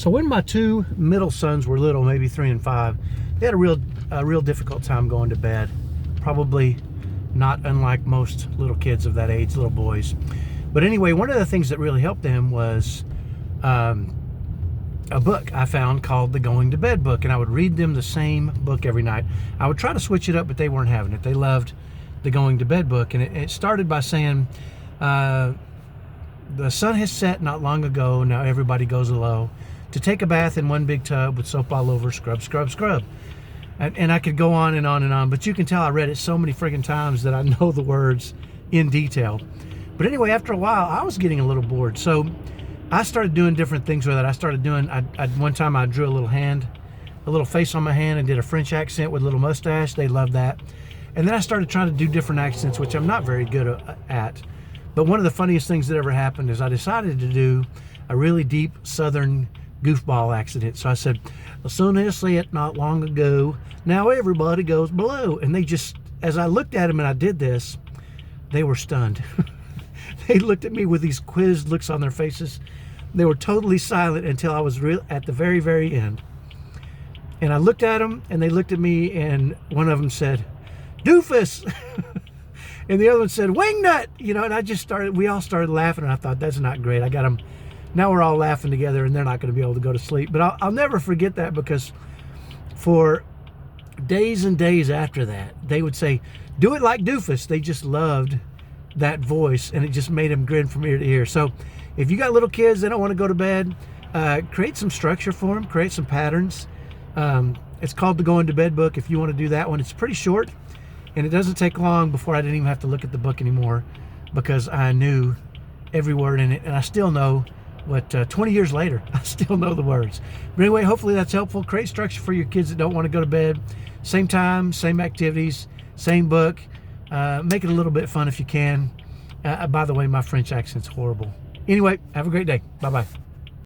So when my two middle sons were little, maybe 3 and 5, they had a real difficult time going to bed. Probably not unlike most little kids of that age, little boys. But anyway, one of the things that really helped them was a book I found called the Going to Bed book, and I would read them the same book every night. I would try to switch it up, but they weren't having it. They loved the Going to Bed book, and it started by saying, the sun has set not long ago, now everybody goes below to take a bath in one big tub with soap all over, scrub, scrub, scrub. And I could go on and on and on, but you can tell I read it so many friggin' times that I know the words in detail. But anyway, after a while, I was getting a little bored. So I started doing different things with it. I started doing, one time I drew a little face on my hand and did a French accent with a little mustache. They loved that. And then I started trying to do different accents, which I'm not very good at. But one of the funniest things that ever happened is I decided to do a really deep Southern goofball accent. So I said, the sun has set not long ago, now everybody goes below. And they just, as I looked at them and I did this, they were stunned. They looked at me with these quizzed looks on their faces. They were totally silent until I was at the very, very end. And I looked at them and they looked at me, and one of them said, doofus. And the other one said, wingnut. You know, and we all started laughing, and I thought, that's not great. I got them. Now we're all laughing together, and they're not going to be able to go to sleep. But I'll never forget that, because for days and days after that, they would say, do it like doofus. They just loved that voice, and it just made them grin from ear to ear. So if you got little kids, they don't want to go to bed, create some structure for them, create some patterns. It's called the Going to Bed book if you want to do that one. It's pretty short, and it doesn't take long before I didn't even have to look at the book anymore, because I knew every word in it, and I still know what 20 years later, I still know the words. But anyway, hopefully that's helpful. Create structure for your kids that don't want to go to bed. Same time, same activities, same book. Make it a little bit fun if you can. By the way, my French accent's horrible. Anyway, have a great day. Bye-bye.